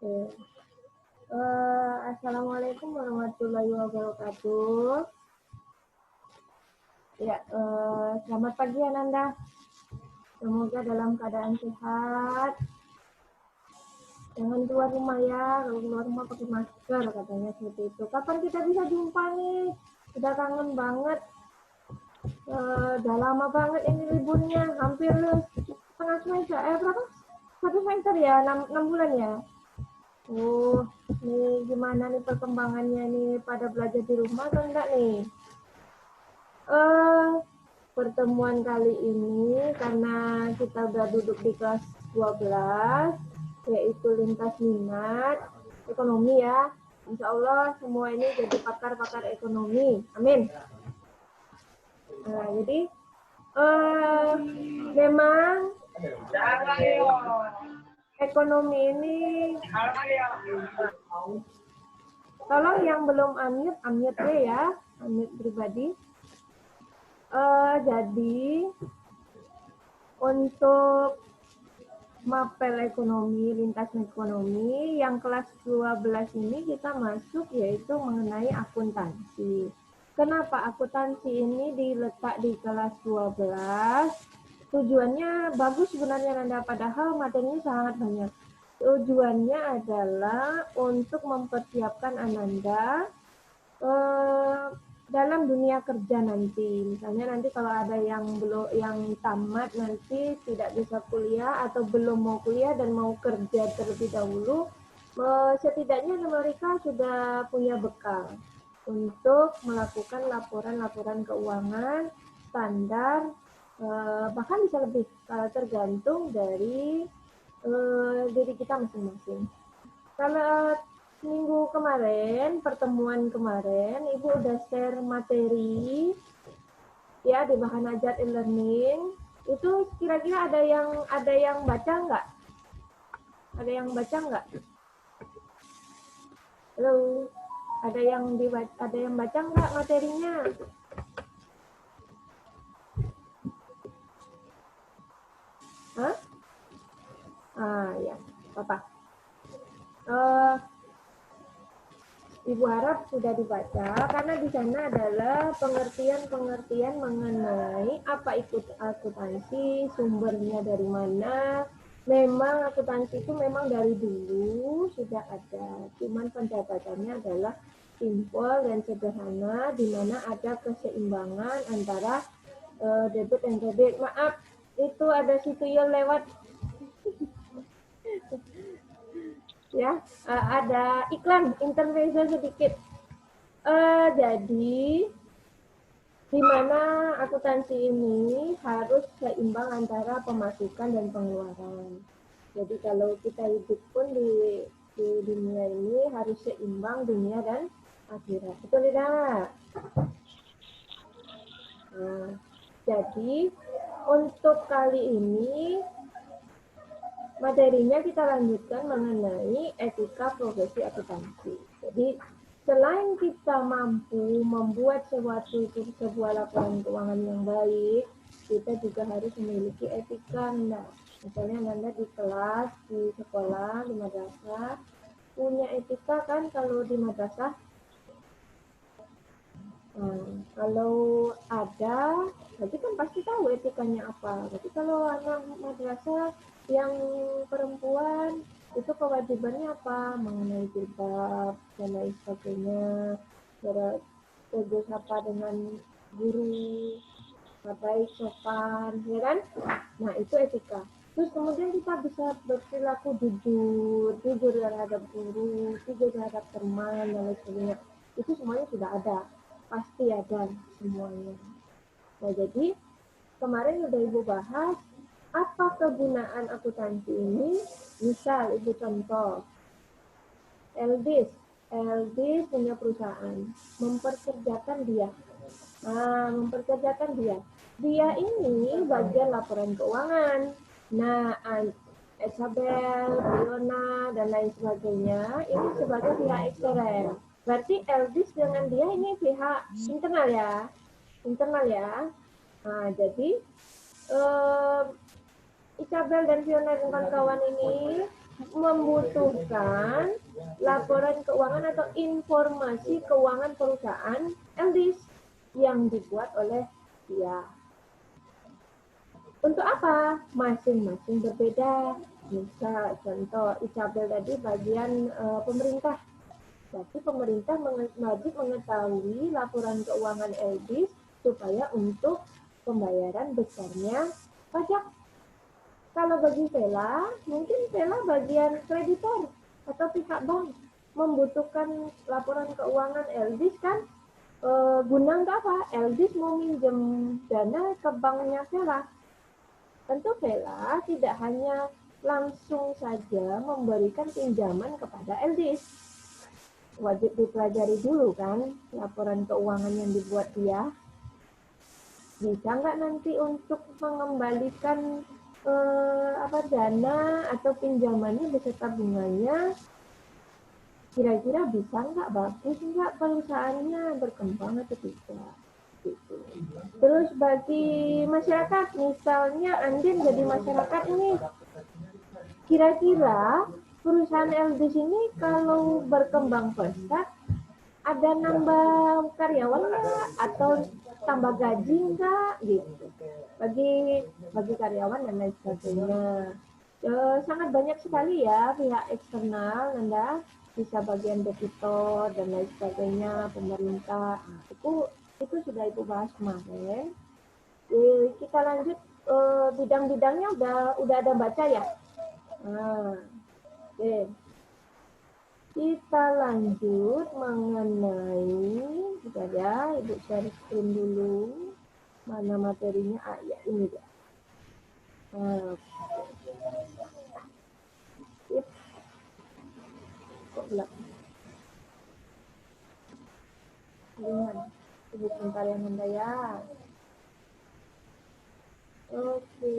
Oke. Assalamualaikum warahmatullahi wabarakatuh. Ya, selamat pagi Ananda. Semoga dalam keadaan sehat. Jangan keluar rumah ya, kalau keluar rumah pakai masker katanya seperti itu. Kapan kita bisa jumpa nih? Udah kangen banget. Udah lama banget ini liburnya, hampir setengah semester. Berapa? 1 semester ya, 6 bulan ya. Nih gimana nih perkembangannya nih, pada belajar di rumah atau enggak nih? Pertemuan kali ini karena kita udah duduk di kelas 12, yaitu lintas minat ekonomi ya. Insya Allah semua ini jadi pakar-pakar ekonomi. Amin. Nah, jadi memang ekonomi ini, tolong yang belum unmute ya, unmute pribadi. Jadi untuk mapel ekonomi, lintas ekonomi yang kelas 12 ini kita masuk yaitu mengenai akuntansi. Kenapa akuntansi ini diletak di kelas 12? Tujuannya bagus sebenarnya Nanda, padahal materinya sangat banyak. Tujuannya adalah untuk mempersiapkan Ananda dalam dunia kerja nanti. Misalnya nanti kalau ada yang belum, yang tamat nanti tidak bisa kuliah atau belum mau kuliah dan mau kerja terlebih dahulu, setidaknya mereka sudah punya bekal untuk melakukan laporan-laporan keuangan standar, bahkan bisa lebih tergantung dari diri kita masing-masing. Kalau minggu kemarin, pertemuan kemarin, Ibu udah share materi ya di bahan ajar e-learning. Itu kira-kira ada yang baca nggak? Ada yang baca nggak? Halo, ada yang baca nggak materinya? Hah? Ya, apa? Ibu harap sudah dibaca karena di sana adalah pengertian-pengertian mengenai apa itu akuntansi, sumbernya dari mana. Memang akuntansi itu memang dari dulu sudah ada, cuman pendekatannya adalah simpel dan sederhana, di mana ada keseimbangan antara debit dan kredit. Maaf, itu ada si tuyul lewat. Ya, ada iklan intermezzo sedikit. Jadi di mana akuntansi ini harus seimbang antara pemasukan dan pengeluaran. Jadi kalau kita hidup pun di dunia ini harus seimbang dunia dan akhirat. Betul tidak? Nah, jadi untuk kali ini materinya kita lanjutkan mengenai etika profesi akuntansi. Jadi selain kita mampu membuat sebuah laporan keuangan yang baik, kita juga harus memiliki etika. Nah, misalnya Anda di kelas, di sekolah, di madrasah, punya etika kan kalau di madrasah? Nah, kalau ada, berarti kan pasti tahu etikanya apa. Berarti kalau anak madrasah yang perempuan itu kewajibannya apa, mengenai jilbab dan lain sebagainya, tegur sapa dengan guru, baik sopan, ya kan? Nah itu etika. Terus kemudian kita bisa berperilaku jujur terhadap guru, jujur terhadap teman dan lain sebagainya. Itu semuanya sudah ada, pasti ada semuanya. Nah jadi kemarin udah Ibu bahas apa kegunaan akuntansi ini. Misal Ibu contoh, LDIS punya perusahaan, mempekerjakan dia. Dia ini bagian laporan keuangan. Nah, Isabel, Fiona, dan lain sebagainya, ini sebagai pihak eksternal. Berarti LDIS dengan dia ini pihak internal ya. Nah, jadi Isabel dan Fiona dan kawan-kawan ini membutuhkan laporan keuangan atau informasi keuangan perusahaan LDIS yang dibuat oleh dia. Untuk apa? Masing-masing berbeda. Misal contoh Isabel tadi bagian pemerintah. Jadi pemerintah wajib mengetahui laporan keuangan LDIS supaya untuk pembayaran besarnya pajak. Kalau bagi Vela, mungkin Vela bagian kreditor atau pihak bank membutuhkan laporan keuangan LDIS kan, guna nggak apa? LDIS mau minjem dana ke banknya Vela. Tentu Vela tidak hanya langsung saja memberikan pinjaman kepada LDIS. Wajib dipelajari dulu kan laporan keuangan yang dibuat dia. Bisa nggak nanti untuk mengembalikan dana atau pinjamannya beserta bunganya, kira-kira bisa nggak, bagus nggak perusahaannya, berkembang atau tidak gitu. Terus bagi masyarakat, misalnya Andin jadi masyarakat ini, kira-kira perusahaan LDIS ini kalau berkembang pesat ada nambah karyawan nggak atau tambah gaji nggak gitu bagi karyawan dan lain sebagainya. Sangat banyak sekali ya pihak eksternal, Nanda, bisa bagian debitur dan lain sebagainya, pemerintah, itu sudah Ibu bahas kemarin. Kita lanjut, bidang-bidangnya udah ada baca ya. Nah, oke. Kita lanjut mengenai, bentar ya, Ibu share screen dulu. Mana materinya? Ya ini dia. Kok gelap? Lihat, Ibu bentar ya Nanda ya. Oke.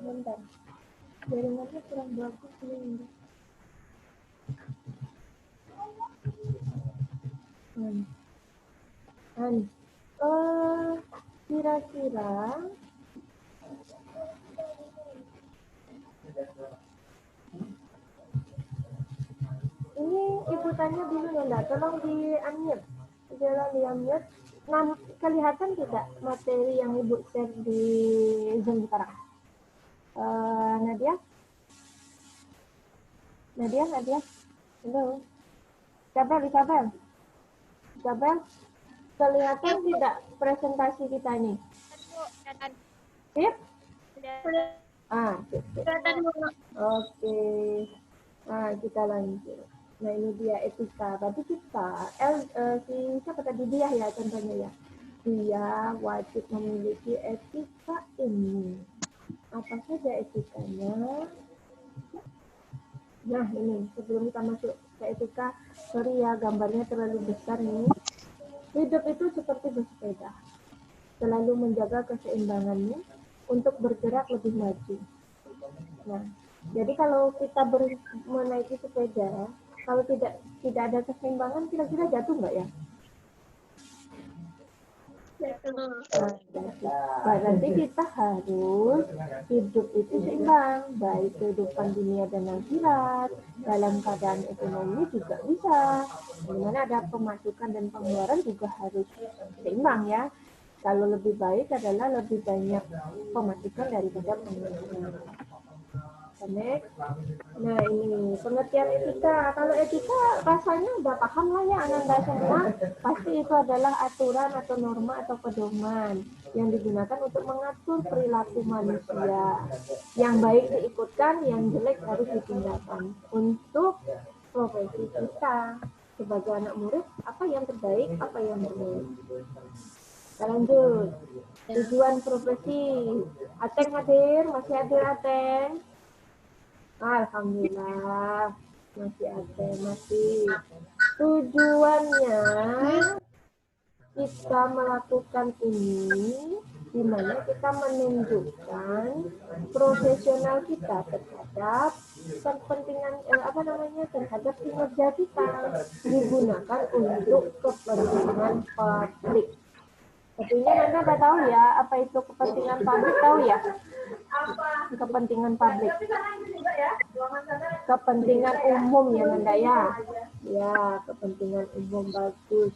Bentar. Jaringannya kurang bagus ini. Kira-kira ini Ibu tanya dulu Nanda, tolong di-unmute. Di-unmute. Nah, kelihatan tidak materi yang Ibu share di Zoom sekarang? Nadia? Halo. Isabel. Kelihatan tidak presentasi kita ini? Sip? Sip. Oke. Nah, kita lanjut. Nah, ini dia etika. Berarti kita, siapa tadi, dia ya contohnya ya. Dia wajib memiliki etika ini. Apa saja etikanya? Nah, ini sebelum kita masuk ke etika, sorry ya gambarnya terlalu besar nih. Hidup itu seperti bersepeda, selalu menjaga keseimbangannya untuk bergerak lebih maju. Nah, jadi kalau kita menaiki sepeda, kalau tidak ada keseimbangan, kira-kira jatuh nggak ya? Berarti kita harus hidup itu seimbang, baik kehidupan dunia dan akhirat. Dalam keadaan ekonomi juga bisa, dimana ada pemasukan dan pengeluaran juga harus seimbang ya. Kalau lebih baik adalah lebih banyak pemasukan daripada pengeluaran. Nah, ini pengertian etika. Kalau etika rasanya udah paham lah ya Ananda semua. Pasti itu adalah aturan atau norma atau pedoman yang digunakan untuk mengatur perilaku manusia. Yang baik diikutkan, yang jelek harus ditinggalkan. Untuk profesi kita sebagai anak murid, apa yang terbaik, apa yang buruk. Kita lanjut. Tujuan profesi. Ateng hadir, masih hadir Ateng? Alhamdulillah masih ada, tujuannya kita melakukan ini di mana kita menunjukkan profesional kita terhadap kepentingan terhadap kinerja kita digunakan untuk kepentingan publik. Tentunya Nanda udah tahu ya apa itu kepentingan publik, tahu ya? Kepentingan publik. Kepentingan umum ya Nanda ya. Ya, kepentingan umum, bagus.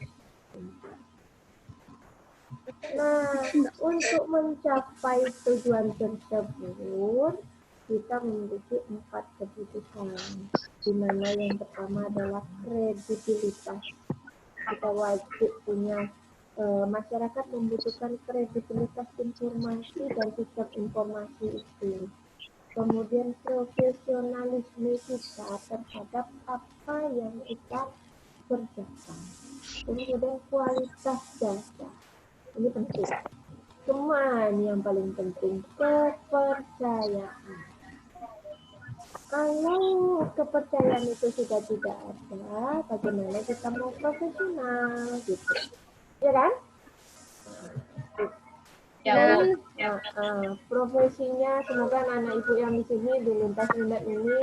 Nah, untuk mencapai tujuan tersebut, kita memiliki 4 kebutuhan. Di mana yang pertama adalah kredibilitas. Kita wajib punya masyarakat membutuhkan kredibilitas informasi dan sistem informasi itu. Kemudian profesionalisme kita terhadap apa yang kita kerjakan. Kemudian kualitas data. Ini penting. Semua ini yang paling penting, kepercayaan. Kalau kepercayaan itu sudah tidak ada, bagaimana kita mau profesional gitu, ya kan? Ya, Bu. Profesinya, semoga anak-anak ibu yang di sini di lintas minat ini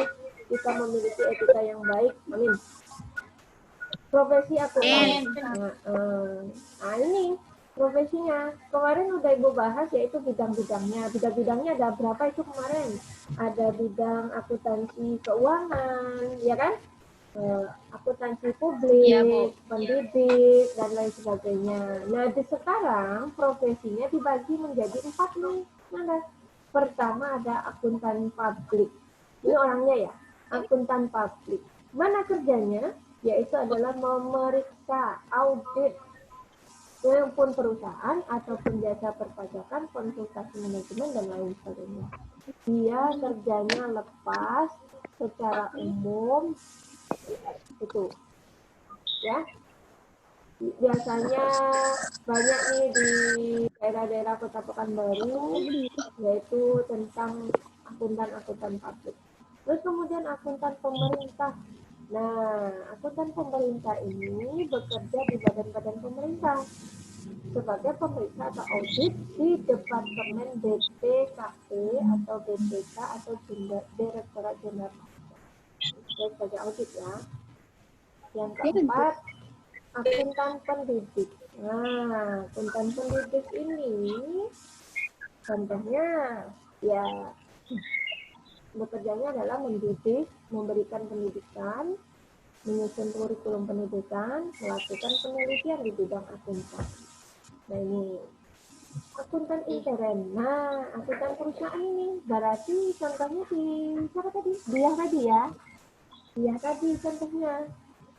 kita memiliki etika yang baik. Amin. Profesi akuntan. Nah, ini profesinya. Kemarin udah ibu bahas yaitu bidang-bidangnya. Bidang-bidangnya ada berapa itu kemarin? Ada bidang akuntansi keuangan, ya kan? Akuntansi publik, Ya, Bu. pendidik, dan lain sebagainya. Nah, sekarang profesinya dibagi menjadi 4 nih. Mana? Pertama ada akuntan publik. Ini orangnya ya, akuntan publik. Mana kerjanya? Yaitu adalah memeriksa, audit, pun perusahaan ataupun jasa perpajakan, konsultasi manajemen, dan lain sebagainya. Dia kerjanya lepas secara umum itu ya, biasanya banyak nih di daerah-daerah Kota Pekanbaru, yaitu tentang akuntan publik. Terus kemudian akuntan pemerintah. Nah, akuntan pemerintah ini bekerja di badan-badan pemerintah sebagai pemeriksa atau audit di Departemen BPKP atau BPK atau Direktorat Jenderal sebagai audit ya. Yang keempat, akuntan pendidik. Nah, akuntan pendidik ini contohnya ya bekerjanya adalah mendidik, memberikan pendidikan, menyusun kurikulum pendidikan, melakukan penelitian di bidang akuntan. Nah ini akuntan intern. Nah, akuntan perusahaan ini berarti contohnya di siapa tadi? Dia tadi ya. Dia tadi contohnya.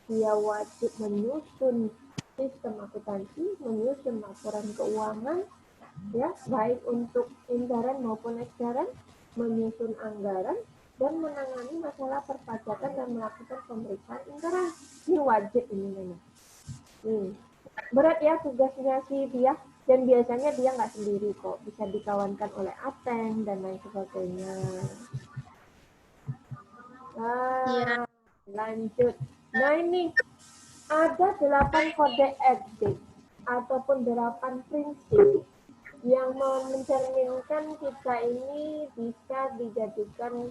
Dia wajib menyusun sistem akuntansi, menyusun laporan keuangan, ya baik untuk intern maupun ekstern, menyusun anggaran, dan menangani masalah perpajakan dan melakukan pemeriksaan intern. Ini wajib ini memang. Berat ya tugasnya si dia, dan biasanya dia nggak sendiri kok, bisa dikawankan oleh Ateng dan lain sebagainya. Nah, lanjut. Nah ini ada 8 kode etik ataupun 8 prinsip yang mencerminkan kita ini bisa dijadikan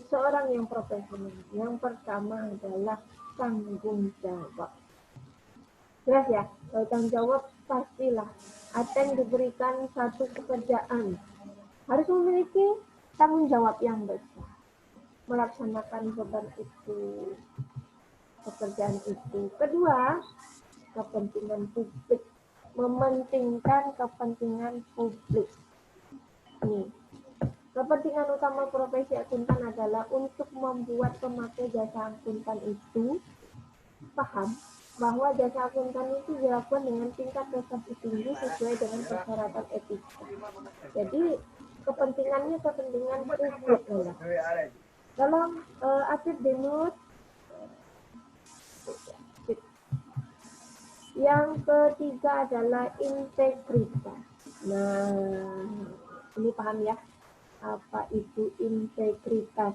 seorang yang profesional. Yang pertama adalah tanggung jawab. Jelas ya, tanggung jawab pastilah. Ateng diberikan satu pekerjaan, harus memiliki tanggung jawab yang besar. Melaksanakan beban itu, pekerjaan itu. Kedua, kepentingan publik. Mementingkan kepentingan publik. Nih, kepentingan utama profesi akuntan adalah untuk membuat pemakai jasa akuntan itu paham bahwa jasa akuntan itu dilakukan dengan tingkat prestasi tinggi sesuai dengan persyaratan etika. Jadi kepentingannya kepentingan publik. Tolong Afif Denut. Yang ketiga adalah integritas. Nah, ini paham ya? Apa itu integritas?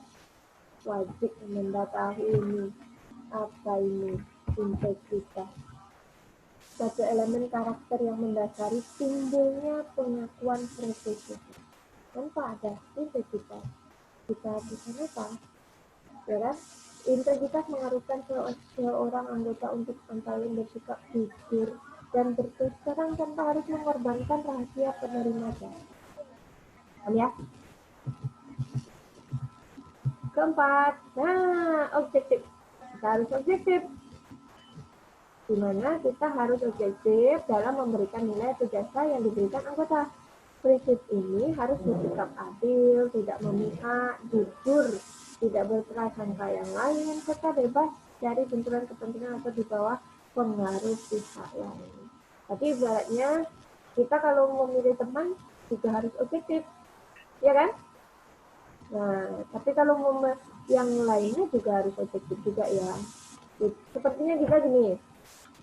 Wajib mengetahui ini. Apa ini integritas? satu elemen karakter yang mendasari timbulnya pengakuan profesi. Tanpa ada integritas, kita bisa apa? Ya kan? Integritas mengharuskan seorang anggota untuk antara lain bersikap jujur dan berterus terang tanpa harus mengorbankan rahasia penerimanya. Ya. Keempat, nah objektif. Kita harus objektif. Di mana kita harus objektif dalam memberikan nilai atau jasa yang diberikan anggota. Prinsip ini harus bersikap adil, tidak memihak, jujur, tidak berprasangka yang lain, serta bebas dari benturan kepentingan atau di bawah pengaruh pihak lain. Tapi ibaratnya kita kalau memilih teman juga harus objektif, ya kan? Nah, tapi kalau yang lainnya juga harus objektif juga ya. Sepertinya kita gini,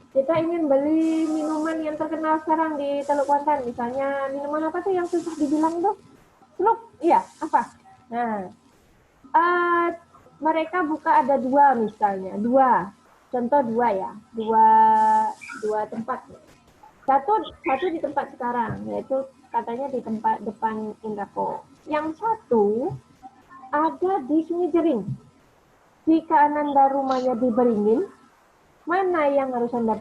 kita ingin beli minuman yang terkenal sekarang di Teluk Kuantan, misalnya minuman apa tuh yang susah dibilang tuh? Celup, iya, apa? Nah, mereka buka ada dua misalnya, contoh dua ya, dua tempat. Satu di tempat sekarang, yaitu katanya di tempat depan Indrako. Yang satu ada di Sungai Jering. Jika Anda rumahnya di Beringin, mana yang harus Anda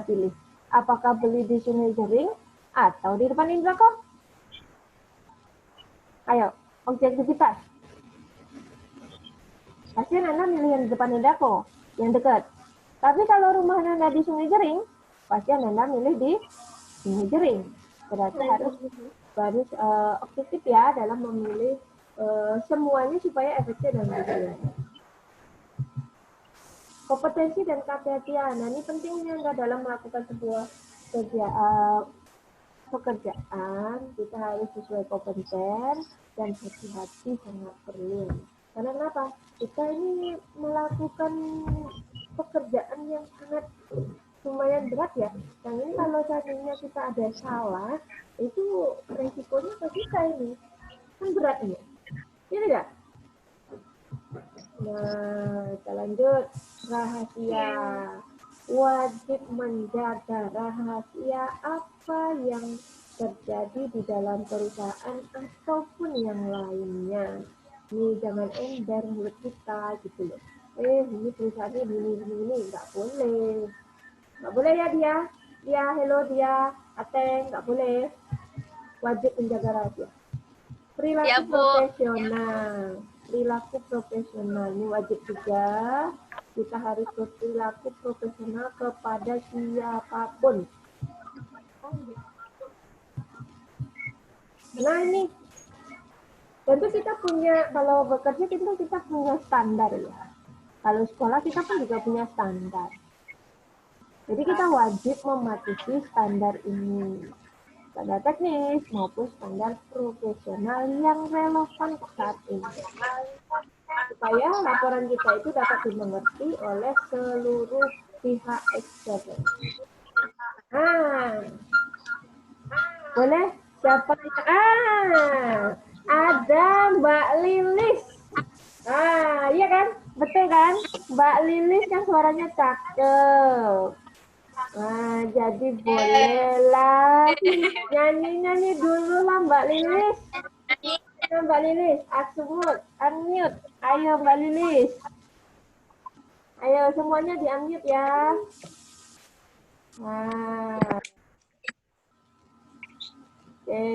pilih? Apakah beli di Sungai Jering atau di depan Indrako? Ayo, objektivitas. Pasti Anda milih yang di depan Indrako, yang dekat. Tapi kalau rumah Anda di Sungai Jering, pasti Anda milih di Sungai Jering. Berarti harus objektif ya dalam memilih semuanya supaya efektif dan berhasil. Kompetensi dan kehati-hatian. Nah, ini pentingnya Anda dalam melakukan sebuah pekerjaan, kita harus sesuai kompeten dan hati-hati sangat perlu. Karena kenapa? Kita ini melakukan pekerjaan yang sangat lumayan berat ya. Yang ini kalau seandainya kita ada salah, itu resikonya ke kita ini. Kan berat ini. Iya enggak? Nah, kita lanjut. Rahasia. Wajib menjaga rahasia apa yang terjadi di dalam perusahaan ataupun yang lainnya. Ini jangan ember mulut kita gitu loh. Ini perusahaannya ini, nggak boleh. Nggak boleh ya dia, hello dia, Ateng, nggak boleh. Wajib menjaga rahasia. Perilaku ya, profesional. Perilaku profesional ini wajib juga. Kita harus berperilaku profesional kepada siapapun. Nah ini, tentu kita punya, kalau bekerja kita punya standar ya. Kalau sekolah kita pun juga punya standar. Jadi kita wajib mematuhi standar ini. Standar teknis maupun standar profesional yang relevan saat ini. Supaya laporan kita itu dapat dimengerti oleh seluruh pihak eksternal. Boleh? Siapa? Ada Mbak Lilis. Iya kan? Betul kan? Mbak Lilis kan suaranya cakep. Jadi bolehlah nyanyi dulu lah Mbak Lilis. Mbak Lilis, unmute. Ayo Mbak Lilis. Ayo semuanya di-unmute ya. Oke,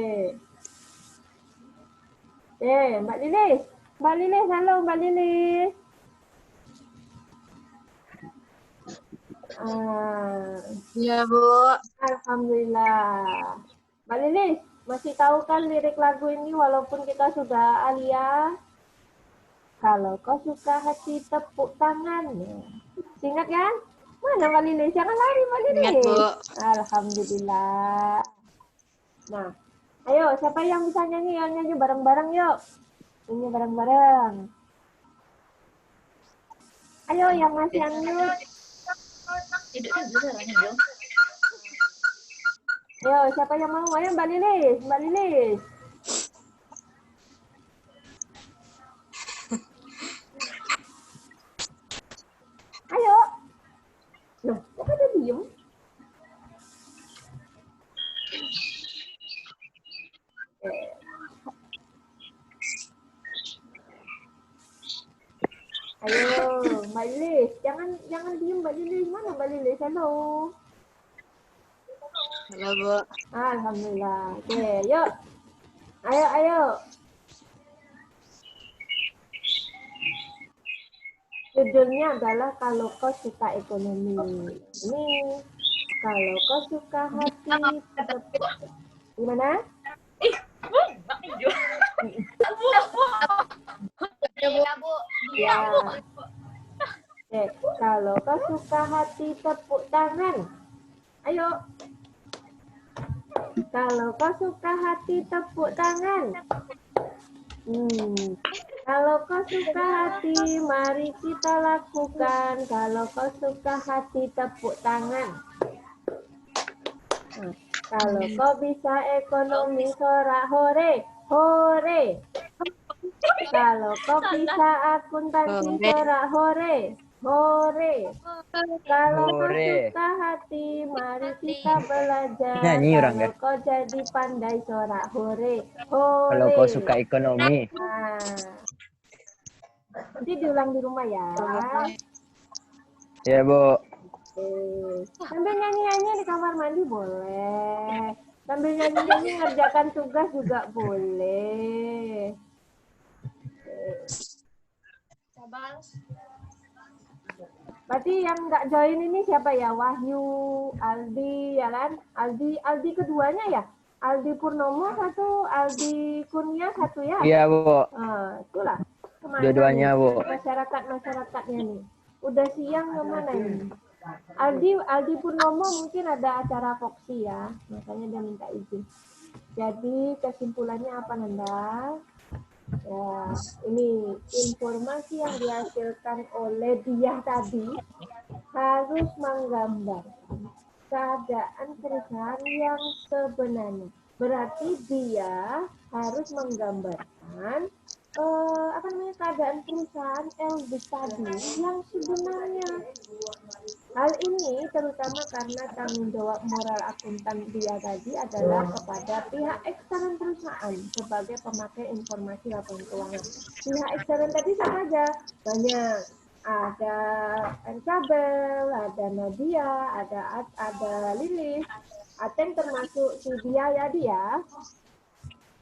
Mbak Lilis. Mbak Lilis, halo Mbak Lilis. Ya Bu. Alhamdulillah. Mbak Lilis, masih tahu kan lirik lagu ini walaupun kita sudah alia? Kalau kau suka hati tepuk tangannya. Ingat kan? Mana Mbak Lilis? Jangan lari Mbak Lilis. Ingat Bu. Alhamdulillah. Nah, ayo siapa yang bisa nyanyi? Yang nyanyi bareng-bareng yuk. Nyanyi bareng-bareng. Ayo yang masih unmute. Ayo, siapa yang mau? Ayo Mbak Lilis, Mbak Lilis. Ayo. Loh, kok pada diem? Ayo, Mbak Lilis. Jangan diem Mbak Lilis. Mana Mbak Lilis? Halo. Halo, Bu. Alhamdulillah. Oke, yuk. Ayo. Judulnya adalah kalau kau suka ekonomi. Ini kalau kau suka hati gimana? Ya. Oke, kalau kau suka hati tepuk tangan. Ayo. Kalau kau suka hati tepuk tangan. Kalau kau suka hati, mari kita lakukan. Kalau kau suka hati, tepuk tangan. Nah, kalau kau bisa ekonomi, sorak hore, hore. Kalau kau bisa akuntansi, sorak hore, hore. Kalau kau suka hati, mari kita belajar. Nyanyi orang Kalau ya? kau jadi pandai, sorak hore, hore. Kalau kau suka ekonomi. Nah. Nanti diulang di rumah ya. Ya, Bu. Sambil nyanyi-nyanyi di kamar mandi boleh. Sambil nyanyi-nyanyi ngerjakan tugas juga boleh. Berarti yang nggak join ini siapa ya? Wahyu, Aldi, ya kan? Aldi keduanya ya? Aldi Purnomo satu, Aldi Kurnia satu ya? Iya, Bu. Itulah. Dua-duanya, Bu. Masyarakatnya nih. Udah siang kemana ini? Aldi Purnomo mungkin ada acara voksi ya, makanya dia minta izin. Jadi kesimpulannya apa Nanda? Ya, ini informasi yang dihasilkan oleh dia tadi harus menggambarkan keadaan perusahaan yang sebenarnya. Berarti dia harus menggambarkan keadaan perusahaan Elvis tadi yang sebenarnya. Hal ini terutama karena tanggung jawab moral akuntan dia tadi adalah kepada pihak eksternal perusahaan sebagai pemakai informasi laporan keuangan. Pihak eksternal tadi siapa aja? Banyak. Ada Encabel, ada Nadia, ada Lilis, Ateng termasuk si dia ya dia.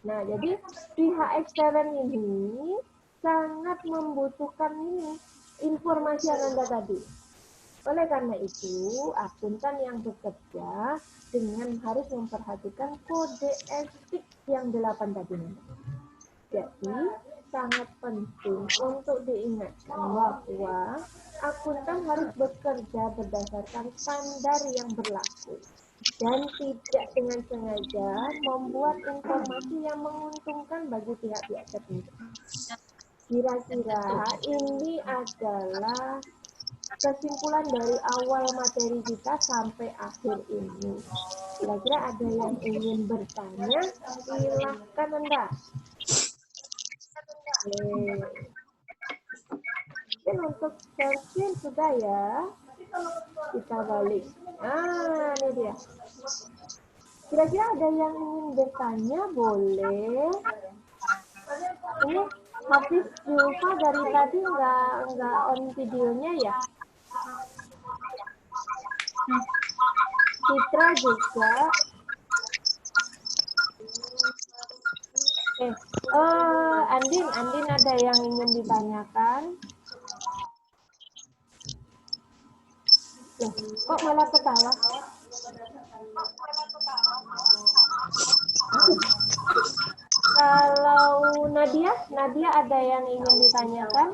Nah, jadi pihak ekstern ini sangat membutuhkan ini informasi yang Anda tadi. Oleh karena itu, akuntan yang bekerja dengan harus memperhatikan kode etik yang 8 tadi. Jadi, sangat penting untuk diingatkan bahwa akuntan harus bekerja berdasarkan standar yang berlaku dan tidak dengan sengaja membuat informasi yang menguntungkan bagi pihak-pihak tertentu. Kira-kira ini adalah kesimpulan dari awal materi kita sampai akhir ini. Kira-kira ada yang ingin bertanya? Silahkan Anda. Mungkin untuk searching sudah ya. Kita balik. Ini dia. Kira-kira ada yang ingin bertanya? Boleh. Ini Hafiz Zulfa dari tadi nggak on videonya ya? Citra juga. Andin ada yang ingin ditanyakan? Loh, kok malah ketawa? Kalau Nadia ada yang ingin ditanyakan?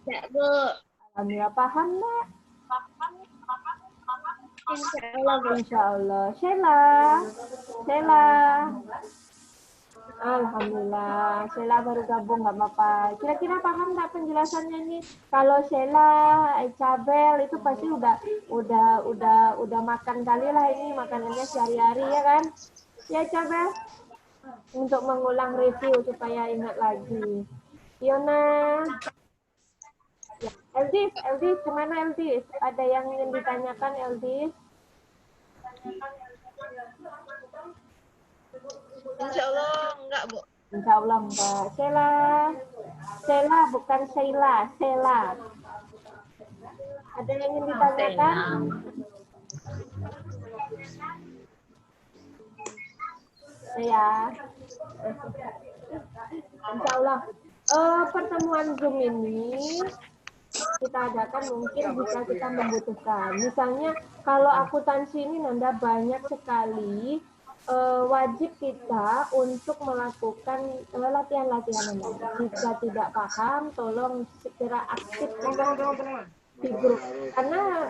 Ya, Bu. Alhamdulillah paham, Mbak. Insya Allah. Sheila. Alhamdulillah, Sheila baru gabung nggak apa-apa. Kira-kira paham nggak penjelasannya ini? Kalau Sheila, Cabel itu pasti udah makan kali lah ini makanannya sehari-hari ya kan? Ya Cabel, untuk mengulang review supaya ingat lagi. Fiona, ya. Eldis, kemana Eldis? Ada yang ingin ditanyakan Eldis? Insya Allah enggak, Bu. Insya Allah enggak. Sela. Sela bukan Sheila. Sela. Ada yang ingin ditanyakan? Ya. Insya Allah. Pertemuan Zoom ini kita adakan mungkin jika kita membutuhkan. Misalnya kalau akuntansi ini Nanda banyak sekali wajib kita untuk melakukan latihan-latihan Nanda. Jika tidak paham, tolong segera aktif di grup. Karena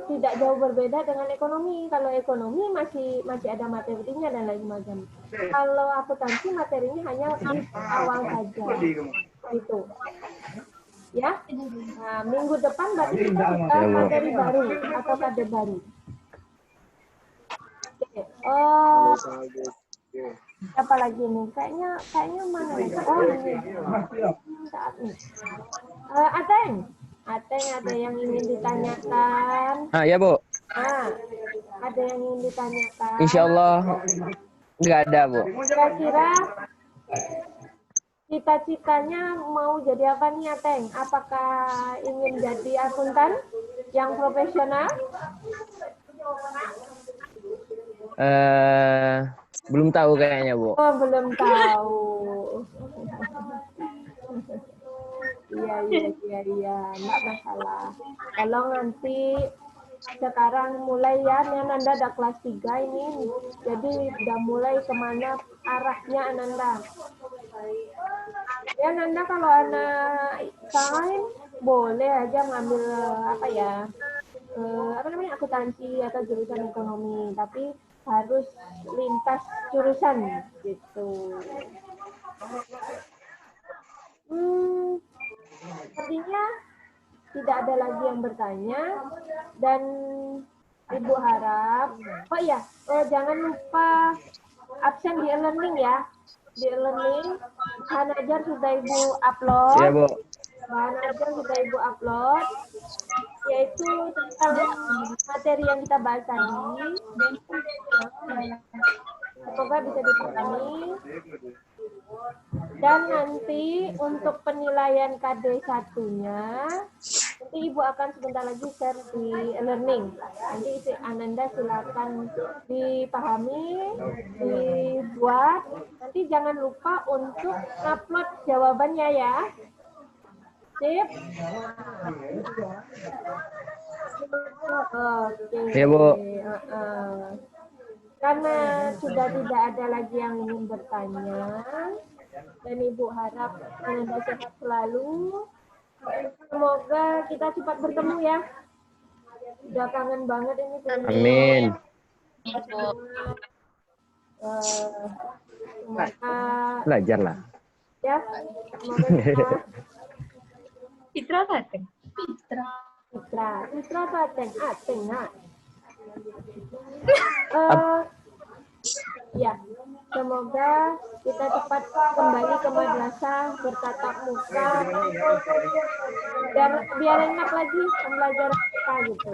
tidak jauh berbeda dengan ekonomi. Kalau ekonomi masih ada materinya dan lain macam. Kalau akuntansi materinya hanya di awal saja. Gitu. Ya, nah, minggu depan berarti kita buka materi baru atau kade baru. Oke. Apa lagi nih? Kayaknya mana nih? Oh ini. Saat nih. Ateng ada yang ingin ditanyakan? Ya Bu. Ada yang ingin ditanyakan? Insya Allah nggak ada Bu. Kira-kira cita-citanya mau jadi apa nih Ateng? Apakah ingin jadi akuntan yang profesional? Belum tahu kayaknya Bu. Oh, belum tahu. Iya, nggak masalah. Kalau nanti sekarang mulai ya, Nanda ada kelas 3 ini, jadi udah mulai kemana arahnya Ananda. Ya Nanda kalau anak sains boleh aja ngambil akuntansi atau jurusan ekonomi, tapi harus lintas jurusan gitu. Sepertinya tidak ada lagi yang bertanya dan Ibu harap, jangan lupa absen di e-learning ya. Di e-learning bahan ajar sudah Ibu upload. Iya, Bu. Bahan ajar sudah Ibu upload, yaitu tentang materi yang kita bahas tadi. Semoga bisa dipahami. Dan nanti untuk penilaian KD 1-nya, nanti Ibu akan sebentar lagi share di e-learning. Nanti isi Ananda silakan dipahami, dibuat. Nanti jangan lupa untuk upload jawabannya ya. Sip? Oke. Iya, Bu. Karena sudah tidak ada lagi yang ingin bertanya, dan Ibu harap Ananda sehat selalu. Semoga kita cepat bertemu ya. Sudah kangen banget ini. Amin. Semoga Belajar lah. ya. Semoga Fitra datang. Fitra Ateng. Ya, semoga kita cepat kembali ke madrasah bertatap muka dan biar enak lagi pembelajaran kita gitu.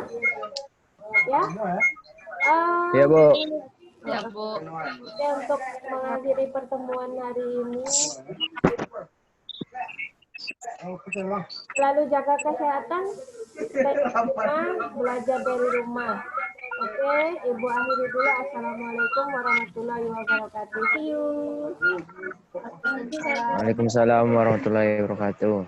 Ya. Iya, Bu. Ya, Bu. Oke, untuk mengakhiri pertemuan hari ini, selalu jaga kesehatan, stay di rumah, belajar dari rumah. Oke, Ibu akhiri dulu. Assalamualaikum warahmatullahi wabarakatuh. See you. Waalaikumsalam warahmatullahi wabarakatuh.